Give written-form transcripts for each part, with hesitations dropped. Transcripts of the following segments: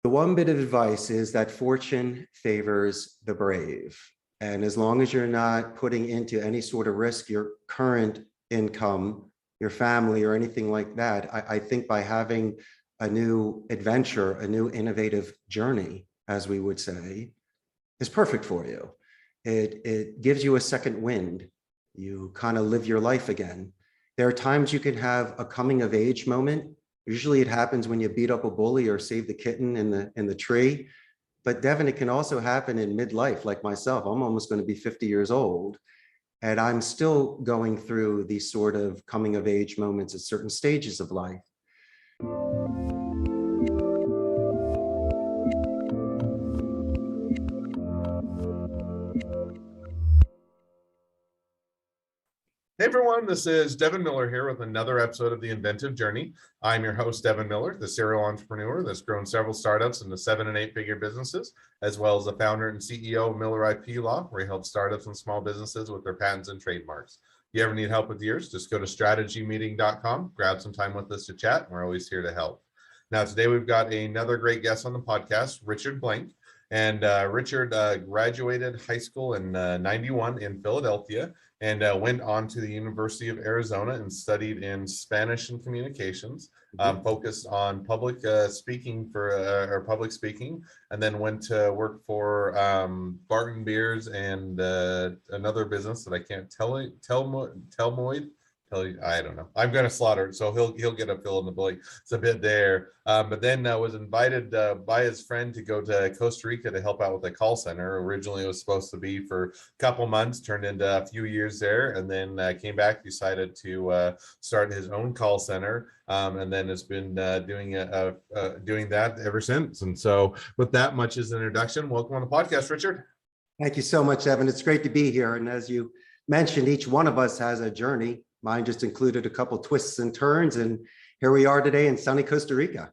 The one bit of advice is that fortune favors the brave. And as long as you're not putting into any sort of risk your current income, your family, or anything like that, I think by having a new adventure, a new innovative journey, as we would say, is perfect for you. It gives you a second wind. You kind of live your life again. There are times you can have a coming of age moment. Usually it happens when you beat up a bully or save the kitten in the tree. But Devin, it can also happen in midlife, like myself. I'm almost going to be 50 years old, and I'm still going through these sort of coming of age moments at certain stages of life. Hey everyone, this is Devin Miller here with another episode of the Inventive Journey. I'm your host, Devin Miller, the serial entrepreneur that's grown several startups into 7- and 8-figure businesses, as well as the founder and CEO of Miller IP Law, where he helps startups and small businesses with their patents and trademarks. If you ever need help with yours, just go to strategymeeting.com, grab some time with us to chat, and we're always here to help. Now, today we've got another great guest on the podcast, Richard Blank. And Richard graduated high school in 91 in Philadelphia, and went on to the University of Arizona and studied in Spanish and communications, focused on public speaking public speaking, and then went to work for Barton Beers and another business that I can't tell you, I don't know. I'm going to slaughter it, so he'll get a fill in the blank. It's a bit there, but then was invited by his friend to go to Costa Rica to help out with the call center. Originally, it was supposed to be for a couple months, turned into a few years there, and then came back, decided to start his own call center, and then has been doing that ever since. And so, with that much as an introduction, welcome on the podcast, Richard. Thank you so much, Evan. It's great to be here. And as you mentioned, each one of us has a journey. Mine just included a couple twists and turns, and here we are today in sunny Costa Rica.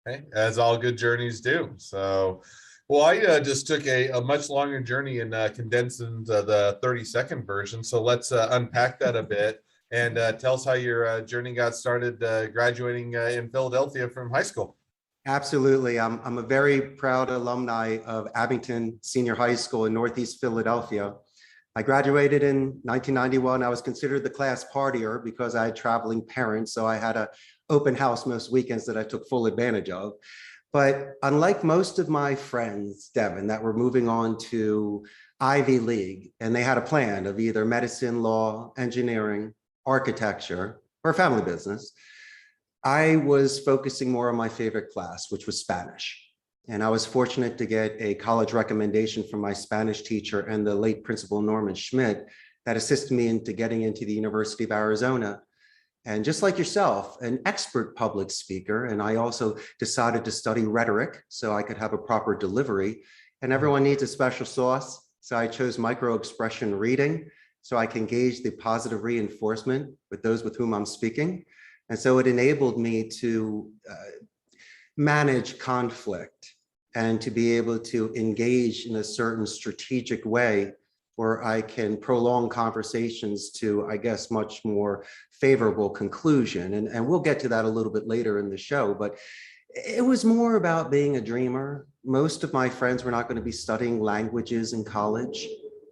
Okay, as all good journeys do. So, well, I just took a much longer journey and condensed into the 30-second version. So let's unpack that a bit and tell us how your journey got started graduating in Philadelphia from high school. Absolutely. I'm a very proud alumni of Abington Senior High School in Northeast Philadelphia. I graduated in 1991. I was considered the class partier because I had traveling parents, so I had an open house most weekends that I took full advantage of. But unlike most of my friends, Devin, that were moving on to Ivy League, and they had a plan of either medicine, law, engineering, architecture, or family business, I was focusing more on my favorite class, which was Spanish. And I was fortunate to get a college recommendation from my Spanish teacher and the late Principal Norman Schmidt that assisted me into getting into the University of Arizona. And just like yourself, an expert public speaker, and I also decided to study rhetoric so I could have a proper delivery. And everyone needs a special sauce, so I chose micro-expression reading so I can gauge the positive reinforcement with those with whom I'm speaking. And so it enabled me to manage conflict and to be able to engage in a certain strategic way where I can prolong conversations to, I guess, much more favorable conclusion. And we'll get to that a little bit later in the show, but it was more about being a dreamer. Most of my friends were not going to be studying languages in college.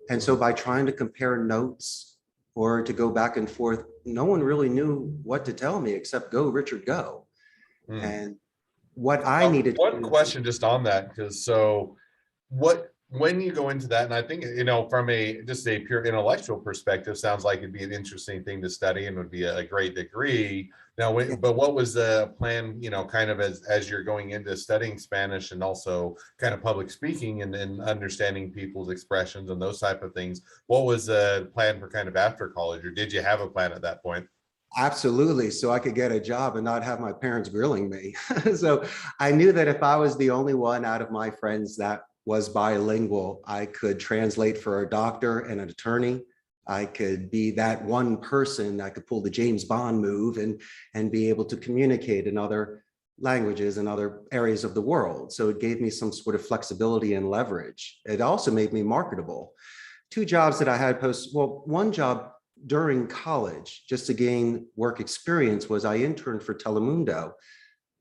And so by trying to compare notes or to go back and forth, no one really knew what to tell me except go, Richard, go. And what I needed. One question just on that, because when you go into that, and I think, from just a pure intellectual perspective, sounds like it'd be an interesting thing to study and would be a great degree. Now, but what was the plan, kind of as you're going into studying Spanish and also kind of public speaking and understanding people's expressions and those type of things? What was the plan for kind of after college, or did you have a plan at that point? Absolutely. So I could get a job and not have my parents grilling me. So I knew that if I was the only one out of my friends that was bilingual, I could translate for a doctor and an attorney. I could be that one person that could pull the James Bond move and be able to communicate in other languages and other areas of the world. So it gave me some sort of flexibility and leverage. It also made me marketable. Two jobs that I had one job during college, just to gain work experience, was I interned for Telemundo.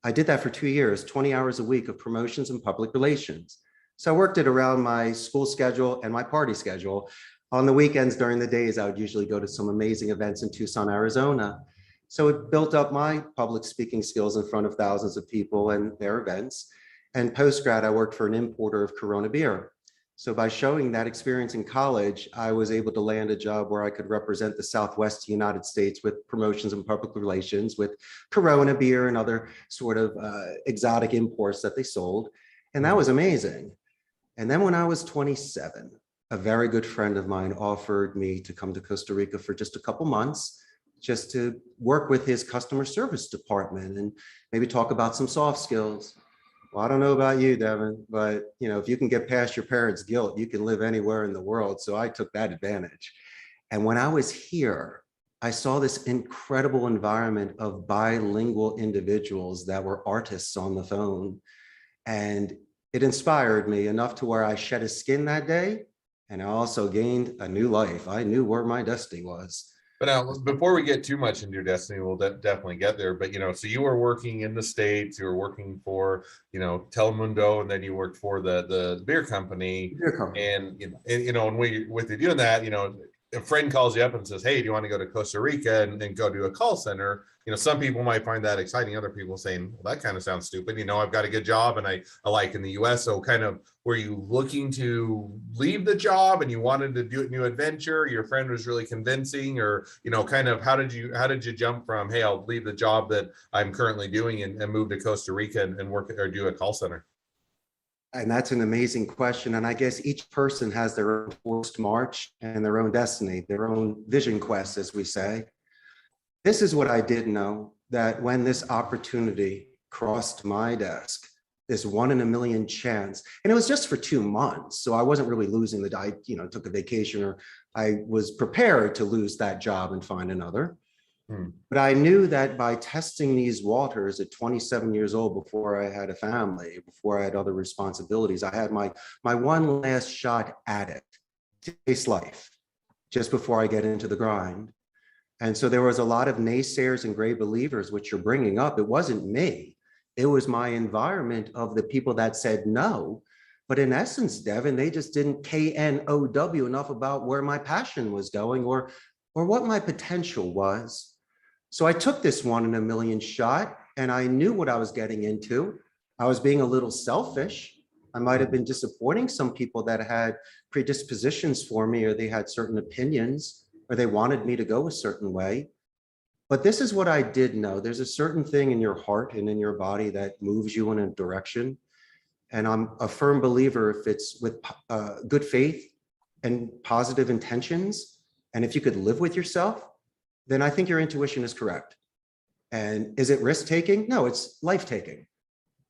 I did that for 2 years, 20 hours a week of promotions and public relations. So I worked it around my school schedule and my party schedule. On the weekends, during the days, I would usually go to some amazing events in Tucson, Arizona. So it built up my public speaking skills in front of thousands of people and their events. And post-grad, I worked for an importer of Corona beer. So by showing that experience in college, I was able to land a job where I could represent the Southwest United States with promotions and public relations with Corona beer and other sort of exotic imports that they sold. And that was amazing. And then when I was 27, a very good friend of mine offered me to come to Costa Rica for just a couple months, just to work with his customer service department and maybe talk about some soft skills. Well, I don't know about you, Devin, but if you can get past your parents' guilt, you can live anywhere in the world. So I took that advantage. And when I was here, I saw this incredible environment of bilingual individuals that were artists on the phone. And it inspired me enough to where I shed a skin that day. And I also gained a new life. I knew where my destiny was. But now, before we get too much into your destiny, we'll definitely get there. But, so you were working in the States, you were working for, Telemundo, and then you worked for the beer company. Beer company. And with you doing that, a friend calls you up and says, hey, do you want to go to Costa Rica and go to a call center? Some people might find that exciting. Other people saying, well, that kind of sounds stupid. I've got a good job and I like in the US. So kind of, were you looking to leave the job and you wanted to do a new adventure? Your friend was really convincing, or, kind of how did you jump from, hey, I'll leave the job that I'm currently doing and move to Costa Rica and work or do a call center? And that's an amazing question. And I guess each person has their own forced march and their own destiny, their own vision quest, as we say. This is what I did know, that when this opportunity crossed my desk, this 1 in a million chance, and it was just for 2 months. So I wasn't really losing I took a vacation, or I was prepared to lose that job and find another. But I knew that by testing these waters at 27 years old, before I had a family, before I had other responsibilities, I had my one last shot at it to taste life just before I get into the grind. And so there was a lot of naysayers and great believers, which you're bringing up. It wasn't me. It was my environment of the people that said no. But in essence, Devin, they just didn't KNOW enough about where my passion was going or what my potential was. So I took this 1 in a million shot, and I knew what I was getting into. I was being a little selfish. I might have been disappointing some people that had predispositions for me, or they had certain opinions, or they wanted me to go a certain way. But this is what I did know. There's a certain thing in your heart and in your body that moves you in a direction. And I'm a firm believer, if it's with good faith and positive intentions, and if you could live with yourself, then I think your intuition is correct. And is it risk-taking? No, it's life-taking.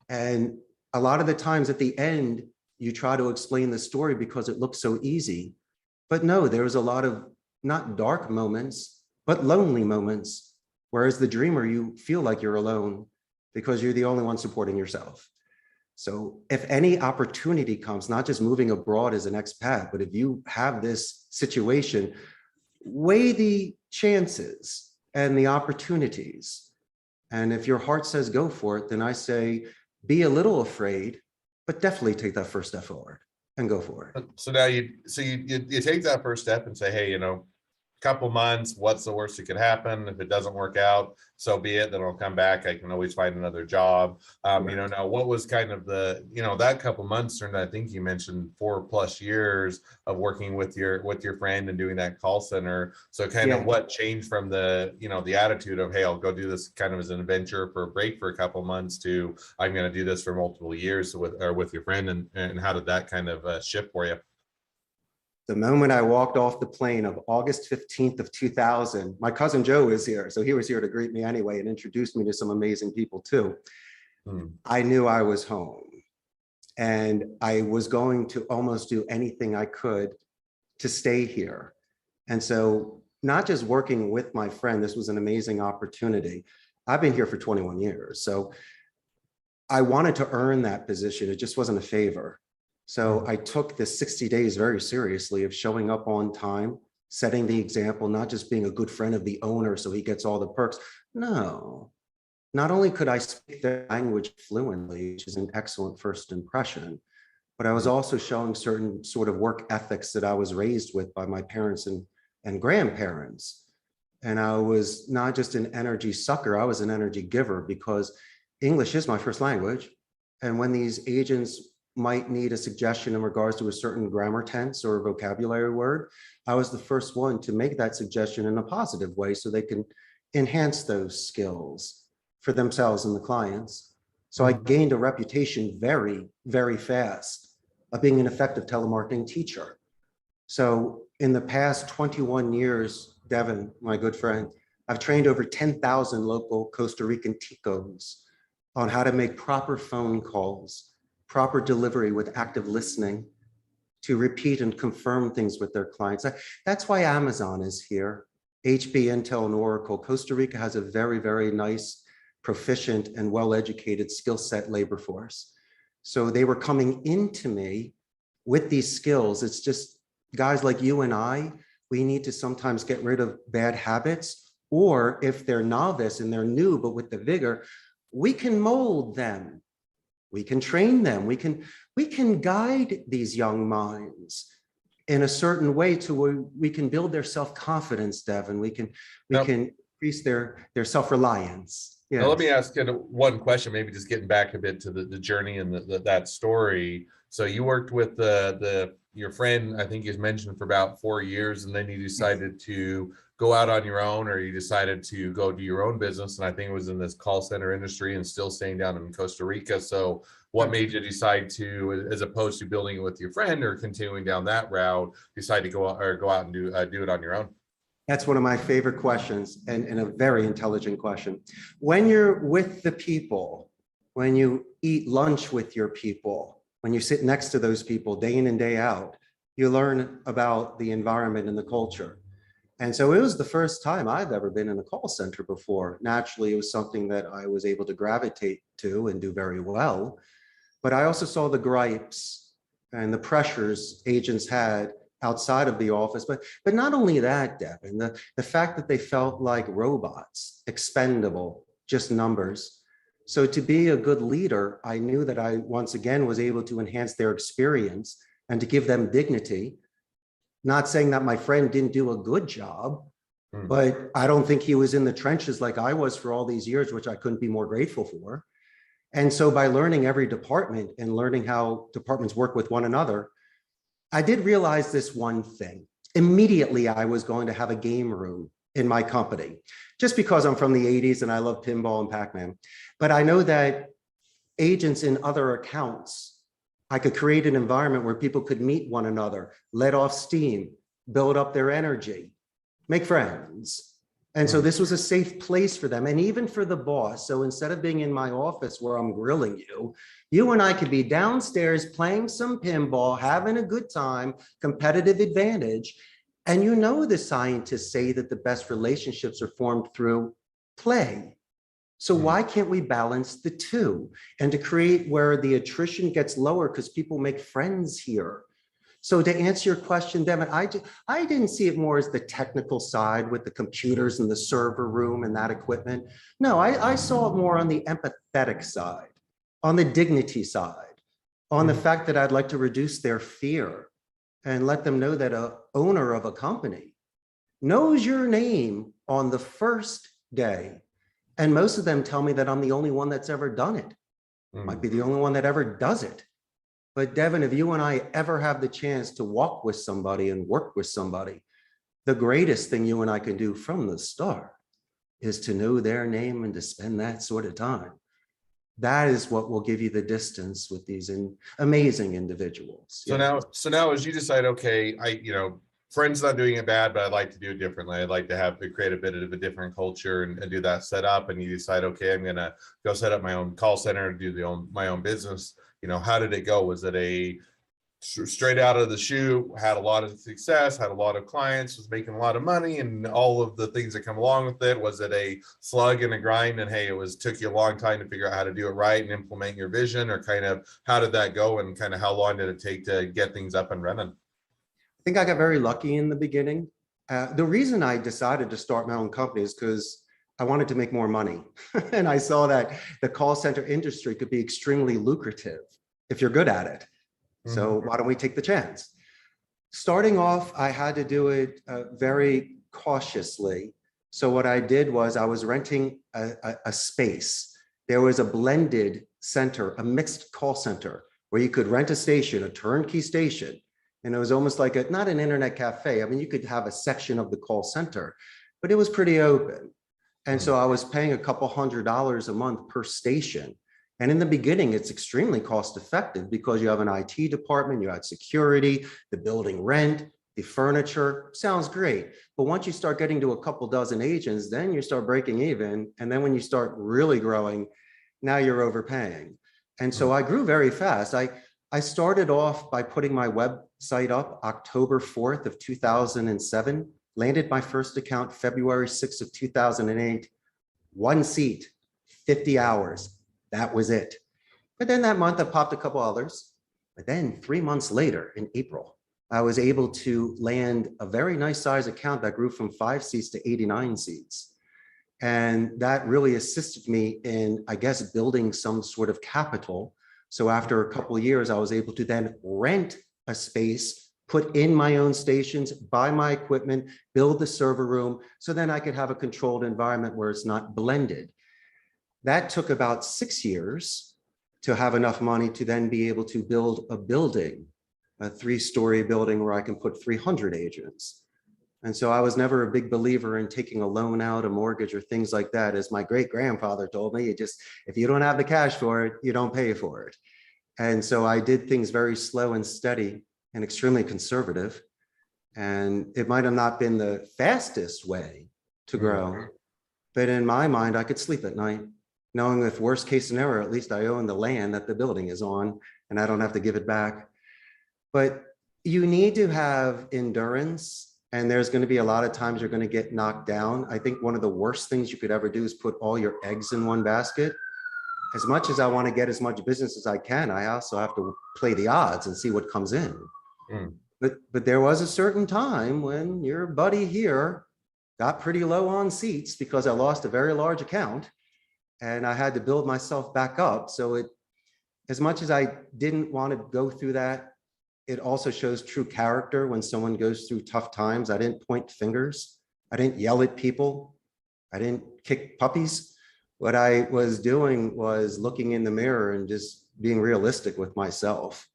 And a lot of the times at the end, you try to explain the story because it looks so easy. But no, there was a lot of not dark moments, but lonely moments. Whereas the dreamer, you feel like you're alone because you're the only one supporting yourself. So if any opportunity comes, not just moving abroad as an expat, but if you have this situation, weigh the chances and the opportunities. And if your heart says go for it, then I say be a little afraid, but definitely take that first step forward and go for it. So now you take that first step and say, hey, couple months, what's the worst that could happen? If it doesn't work out, so be it. Then I'll come back. I can always find another job. Now what was kind of the, that couple months turned, I think you mentioned 4+ years of working with your friend and doing that call center. So kind of what changed from the, the attitude of, hey, I'll go do this kind of as an adventure for a break for a couple months to I'm going to do this for multiple years with your friend, and how did that kind of shift for you? The moment I walked off the plane of August 15th of 2000, my cousin Joe is here. So he was here to greet me anyway and introduced me to some amazing people too. I knew I was home, and I was going to almost do anything I could to stay here. And so not just working with my friend, this was an amazing opportunity. I've been here for 21 years. So I wanted to earn that position. It just wasn't a favor. So I took the 60 days very seriously of showing up on time, setting the example, not just being a good friend of the owner so he gets all the perks. No, not only could I speak their language fluently, which is an excellent first impression, but I was also showing certain sort of work ethics that I was raised with by my parents and grandparents. And I was not just an energy sucker, I was an energy giver, because English is my first language. And when these agents might need a suggestion in regards to a certain grammar tense or vocabulary word, I was the first one to make that suggestion in a positive way so they can enhance those skills for themselves and the clients. So I gained a reputation very, very fast of being an effective telemarketing teacher. So in the past 21 years, Devin, my good friend, I've trained over 10,000 local Costa Rican ticos on how to make proper phone calls, proper delivery with active listening, to repeat and confirm things with their clients. That's why Amazon is here. HP, Intel, and Oracle. Costa Rica has a very, very nice, proficient, and well-educated skill set labor force. So they were coming into me with these skills. It's just guys like you and I, we need to sometimes get rid of bad habits, or if they're novice and they're new, but with the vigor, we can mold them. We can train them. We can guide these young minds in a certain way to where we can build their self-confidence, Devin. We can increase their self-reliance. Yes. Now let me ask you one question, maybe just getting back a bit to the journey and that story. So you worked with your friend, I think you mentioned, for about 4 years, and then you decided to go out on your own, or you decided to go do your own business. And I think it was in this call center industry and still staying down in Costa Rica. So what made you decide to, as opposed to building it with your friend or continuing down that route, decide to go out and do it on your own? That's one of my favorite questions, and a very intelligent question. When you're with the people, when you eat lunch with your people, when you sit next to those people day in and day out, you learn about the environment and the culture. And so it was the first time I've ever been in a call center before. Naturally, it was something that I was able to gravitate to and do very well. But I also saw the gripes and the pressures agents had outside of the office. But not only that, Devin, the fact that they felt like robots, expendable, just numbers. So to be a good leader, I knew that I once again was able to enhance their experience and to give them dignity. Not saying that my friend didn't do a good job, but I don't think he was in the trenches like I was for all these years, which I couldn't be more grateful for. And so by learning every department and learning how departments work with one another, I did realize this one thing. Immediately, I was going to have a game room in my company, just because I'm from the 80s and I love pinball and Pac-Man. But I know that agents in other accounts, I could create an environment where people could meet one another, let off steam, build up their energy, make friends. And so this was a safe place for them, and even for the boss. So instead of being in my office where I'm grilling you, you and I could be downstairs playing some pinball, having a good time, competitive advantage. And you know, the scientists say that the best relationships are formed through play. So why can't we balance the two, and to create where the attrition gets lower because people make friends here? So to answer your question, Devin, I didn't see it more as the technical side with the computers and the server room and that equipment. No, I saw it more on the empathetic side, on the dignity side, on the fact that I'd like to reduce their fear and let them know that an owner of a company knows your name on the first day. And most of them tell me that I'm the only one that's ever done it. Might be the only one that ever does it. But Devin, if you and I ever have the chance to walk with somebody and work with somebody, the greatest thing you and I can do from the start is to know their name and to spend that sort of time. That is what will give you the distance with these amazing individuals. So now as you decide, okay, friends not doing it bad, but I'd like to do it differently. I'd like to create a bit of a different culture and do that setup. And you decide, okay, I'm going to go set up my own call center and do my own business. How did it go? Was it a straight out of the chute, had a lot of success, had a lot of clients, was making a lot of money and all of the things that come along with it? Was it a slug and a grind, and hey, took you a long time to figure out how to do it right and implement your vision? Or kind of how did that go, and kind of how long did it take to get things up and running? I think I got very lucky in the beginning. The reason I decided to start my own company is because I wanted to make more money. And I saw that the call center industry could be extremely lucrative if you're good at it. So why don't we take the chance? Starting off, I had to do it very cautiously. So what I did was I was renting a space. There was a blended center, a mixed call center, where you could rent a station, a turnkey station. And it was almost like not an internet cafe. I mean, you could have a section of the call center, but it was pretty open. And so I was paying a couple $100 a month per station. And in the beginning, it's extremely cost effective because you have an IT department, you had security, the building rent, the furniture, sounds great. But once you start getting to a couple dozen agents, then you start breaking even. And then when you start really growing, now you're overpaying. And so I grew very fast. I started off by putting my website up October 4th of 2007, landed my first account February 6th of 2008, one seat, 50 hours. That was it. But then that month I popped a couple others. But then 3 months later in April, I was able to land a very nice size account that grew from 5 seats to 89 seats. And that really assisted me in, I guess, building some sort of capital. So after a couple of years, I was able to then rent a space, put in my own stations, buy my equipment, build the server room, so then I could have a controlled environment where it's not blended. That took about 6 years to have enough money to then be able to build a building, a 3-story building where I can put 300 agents. And so I was never a big believer in taking a loan out, a mortgage, or things like that. As my great grandfather told me, if you don't have the cash for it, you don't pay for it. And so I did things very slow and steady and extremely conservative. And it might have not been the fastest way to grow, but in my mind, I could sleep at night, knowing if worst case scenario, at least I own the land that the building is on and I don't have to give it back. But you need to have endurance, and there's going to be a lot of times you're going to get knocked down. I think one of the worst things you could ever do is put all your eggs in one basket. As much as I want to get as much business as I can, I also have to play the odds and see what comes in. But there was a certain time when your buddy here got pretty low on seats because I lost a very large account and I had to build myself back up. So as much as I didn't want to go through that, it also shows true character when someone goes through tough times. I didn't point fingers. I didn't yell at people. I didn't kick puppies. What I was doing was looking in the mirror and just being realistic with myself.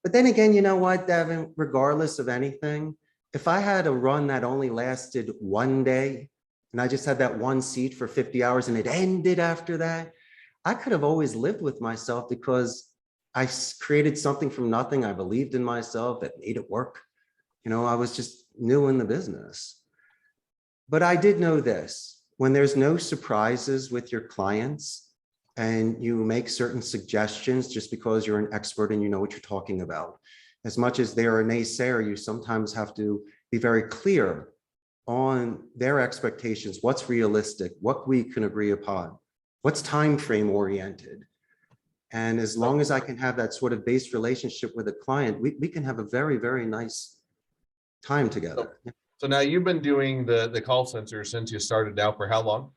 But then again, you know what, Devin, regardless of anything, if I had a run that only lasted one day and I just had that one seat for 50 hours and it ended after that, I could have always lived with myself because I created something from nothing. I believed in myself, that made it work. You know, I was just new in the business. But I did know this, when there's no surprises with your clients and you make certain suggestions just because you're an expert and you know what you're talking about, as much as they're a naysayer, you sometimes have to be very clear on their expectations, what's realistic, what we can agree upon, what's time frame oriented. And as long as I can have that sort of base relationship with a client, we can have a very, very nice time together. So now you've been doing the call center since you started out for how long?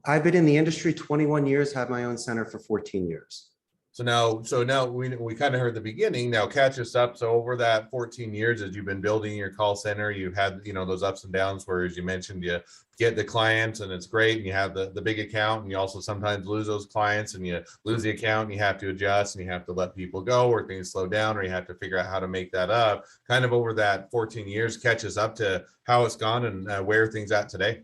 I've been in the industry 21 years, have my own center for 14 years. So now we kind of heard the beginning. Now catch us up. So over that 14 years, as you've been building your call center, you've had, you know, those ups and downs where, as you mentioned, you get the clients and it's great, and you have the big account, and you also sometimes lose those clients and you lose the account and you have to adjust and you have to let people go, or things slow down, or you have to figure out how to make that up. Kind of over that 14 years, catch us up to how it's gone and where things at today.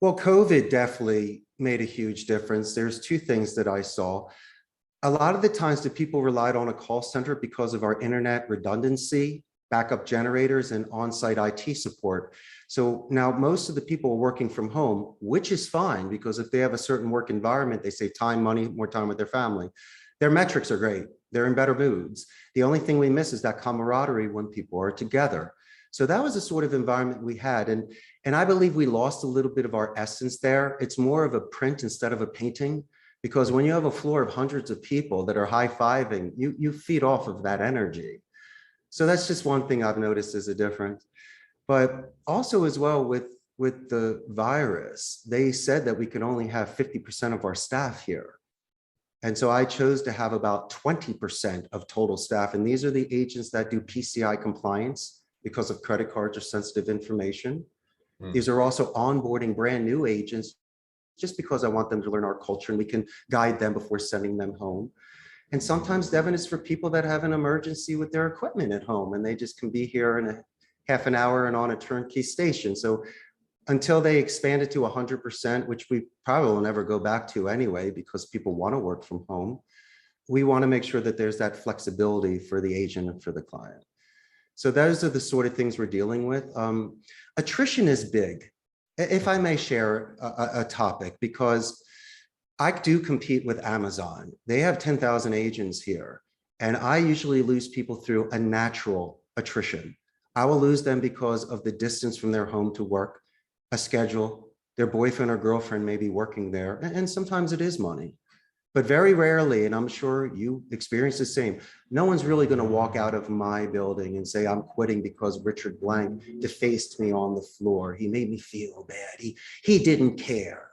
Well, COVID definitely made a huge difference. There's two things that I saw. A lot of the times the people relied on a call center because of our internet redundancy, backup generators, and on-site IT support. So now most of the people are working from home, which is fine, because if they have a certain work environment, they save time, money, more time with their family. Their metrics are great. They're in better moods. The only thing we miss is that camaraderie when people are together. So that was the sort of environment we had. And I believe we lost a little bit of our essence there. It's more of a print instead of a painting. Because when you have a floor of hundreds of people that are high-fiving, you feed off of that energy. So that's just one thing I've noticed as a difference. But also as well with with the virus, they said that we could only have 50% of our staff here. And so I chose to have about 20% of total staff. And these are the agents that do PCI compliance because of credit cards or sensitive information. These are also onboarding brand new agents just because I want them to learn our culture and we can guide them before sending them home. And sometimes, Devin, is for people that have an emergency with their equipment at home and they just can be here in a half an hour and on a turnkey station. So until they expand it to 100%, which we probably will never go back to anyway, because people want to work from home, we want to make sure that there's that flexibility for the agent and for the client. So those are the sort of things we're dealing with. Attrition is big. If I may share a topic, because I do compete with Amazon. They have 10,000 agents here, and I usually lose people through a natural attrition. I will lose them because of the distance from their home to work, a schedule, their boyfriend or girlfriend may be working there, and sometimes it is money. But very rarely, and I'm sure you experience the same, no one's really going to walk out of my building and say, I'm quitting because Richard Blank defaced me on the floor. He made me feel bad. He didn't care.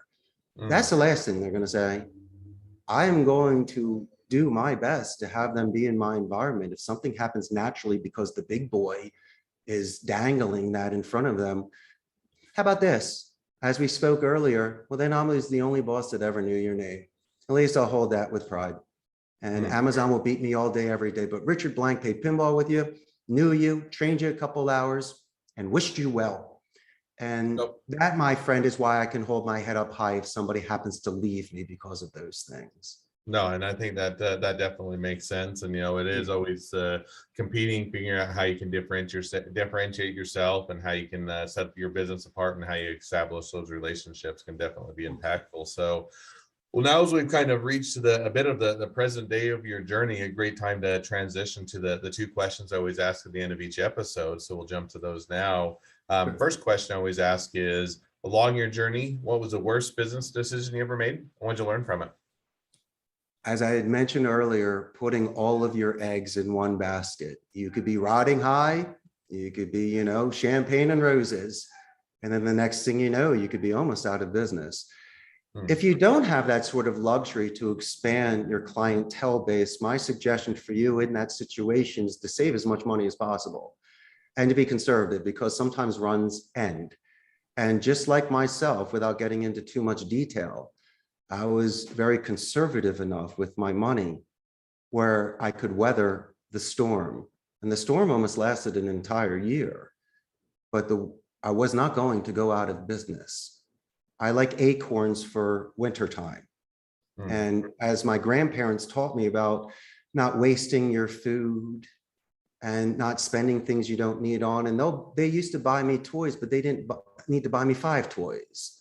That's the last thing they're going to say. I am going to do my best to have them be in my environment. If something happens naturally because the big boy is dangling that in front of them, how about this? As we spoke earlier, well, then I'm the only boss that ever knew your name. At least I'll hold that with pride. And Amazon will beat me all day, every day. But Richard Blank played pinball with you, knew you, trained you a couple hours, and wished you well. And that, my friend, is why I can hold my head up high if somebody happens to leave me because of those things. No, and I think that that definitely makes sense. And, you know, it is always competing, figuring out how you can differentiate yourself and how you can set your business apart, and how you establish those relationships can definitely be impactful. So, well, now as we've kind of reached a bit of the present day of your journey, a great time to transition to the two questions I always ask at the end of each episode. So we'll jump to those now. First question I always ask is, along your journey, what was the worst business decision you ever made? What did you learn from it? As I had mentioned earlier, putting all of your eggs in one basket. You could be riding high, you could be, you know, champagne and roses. And then the next thing you know, you could be almost out of business. If you don't have that sort of luxury to expand your clientele base, my suggestion for you in that situation is to save as much money as possible and to be conservative, because sometimes runs end. And just like myself, without getting into too much detail, I was very conservative enough with my money where I could weather the storm. And the storm almost lasted an entire year, but I was not going to go out of business. I like acorns for wintertime. And as my grandparents taught me about not wasting your food and not spending things you don't need on, and they used to buy me toys, but they didn't need to buy me 5 toys.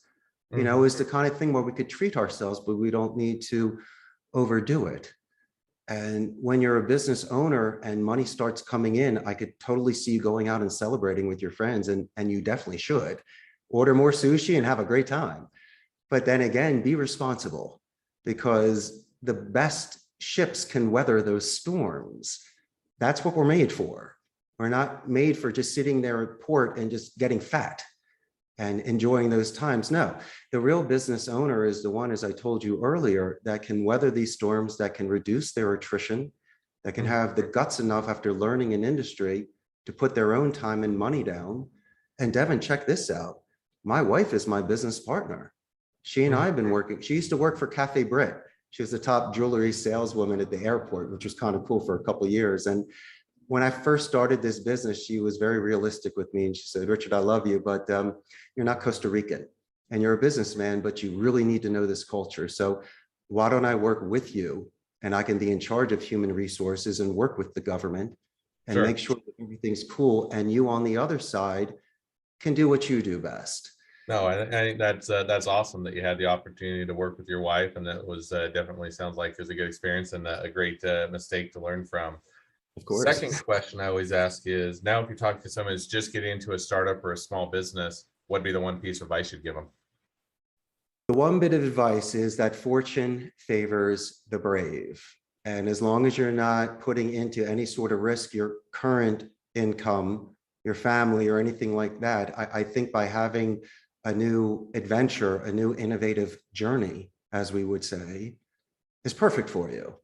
You know, it's the kind of thing where we could treat ourselves, but we don't need to overdo it. And when you're a business owner and money starts coming in, I could totally see you going out and celebrating with your friends, and you definitely should. Order more sushi and have a great time. But then again, be responsible, because the best ships can weather those storms. That's what we're made for. We're not made for just sitting there at port and just getting fat and enjoying those times. No, the real business owner is the one, as I told you earlier, that can weather these storms, that can reduce their attrition, that can have the guts enough after learning an industry to put their own time and money down. And Devin, check this out. My wife is my business partner. She and I have been working. She used to work for Cafe Brit. She was the top jewelry saleswoman at the airport, which was kind of cool for a couple of years. And when I first started this business, she was very realistic with me. And she said, Richard, I love you, but you're not Costa Rican and you're a businessman, but you really need to know this culture. So why don't I work with you, and I can be in charge of human resources and work with the government and make sure that everything's cool. And you on the other side can do what you do best. No, I think that's awesome that you had the opportunity to work with your wife, and that was definitely sounds like it was a good experience and a great mistake to learn from. Of course. Second question I always ask is, now if you talk to someone who's just getting into a startup or a small business, what'd be the one piece of advice you'd give them? The one bit of advice is that fortune favors the brave. And as long as you're not putting into any sort of risk your current income, your family, or anything like that, I think by having a new adventure, a new innovative journey, as we would say, is perfect for you.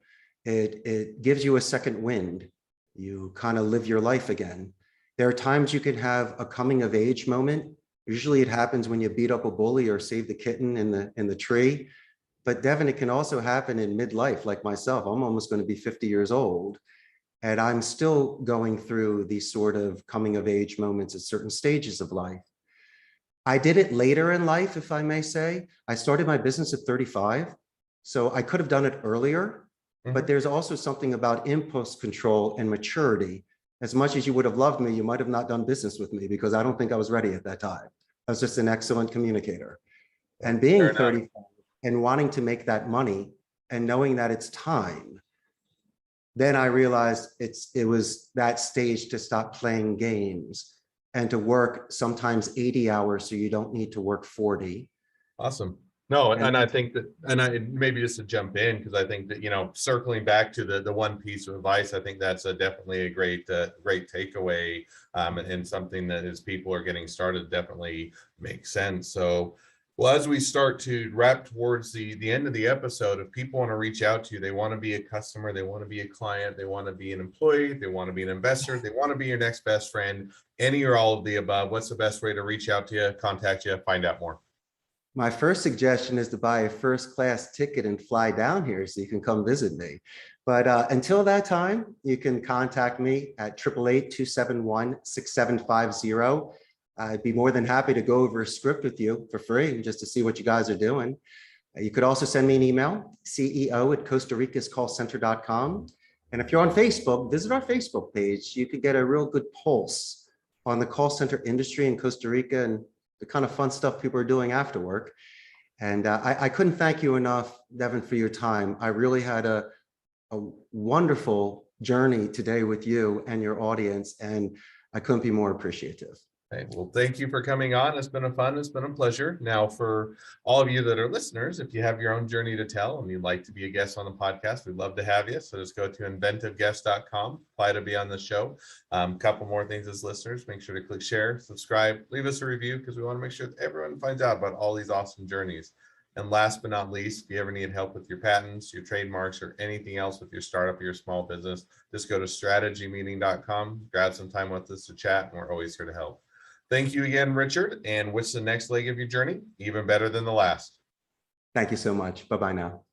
It gives you a second wind. You kind of live your life again. There are times you can have a coming of age moment. Usually it happens when you beat up a bully or save the kitten in the tree. But Devin, it can also happen in midlife, like myself. I'm almost going to be 50 years old, and I'm still going through these sort of coming of age moments at certain stages of life. I did it later in life, if I may say. I started my business at 35, so I could have done it earlier, but there's also something about impulse control and maturity. As much as you would have loved me, you might have not done business with me because I don't think I was ready at that time. I was just an excellent communicator. And being 35 and wanting to make that money and knowing that it's time, then I realized it was that stage to stop playing games and to work sometimes 80 hours so you don't need to work 40. Awesome. No, and I think that, and I maybe just to jump in, because I think that, you know, circling back to the one piece of advice, I think that's definitely a great takeaway, and something that as people are getting started definitely makes sense. So, well, as we start to wrap towards the end of the episode, if people want to reach out to you, they want to be a customer, they want to be a client, they want to be an employee, they want to be an investor, they want to be your next best friend, any or all of the above, what's the best way to reach out to you, contact you, find out more? My first suggestion is to buy a first class ticket and fly down here so you can come visit me. But until that time, you can contact me at 888-271-6750. I'd be more than happy to go over a script with you for free just to see what you guys are doing. You could also send me an email, ceo@costaricascallcenter.com. And if you're on Facebook, visit our Facebook page. You could get a real good pulse on the call center industry in Costa Rica and the kind of fun stuff people are doing after work. And I couldn't thank you enough, Devin, for your time. I really had a wonderful journey today with you and your audience, and I couldn't be more appreciative. Okay, well, thank you for coming on. It's been it's been a pleasure. Now, for all of you that are listeners, if you have your own journey to tell and you'd like to be a guest on the podcast, we'd love to have you. So just go to inventiveguest.com, apply to be on the show. Couple more things as listeners, make sure to click share, subscribe, leave us a review, because we want to make sure that everyone finds out about all these awesome journeys. And last but not least, if you ever need help with your patents, your trademarks, or anything else with your startup or your small business, just go to strategymeeting.com, grab some time with us to chat, and we're always here to help. Thank you again, Richard, and what's the next leg of your journey? Even better than the last. Thank you so much. Bye-bye now.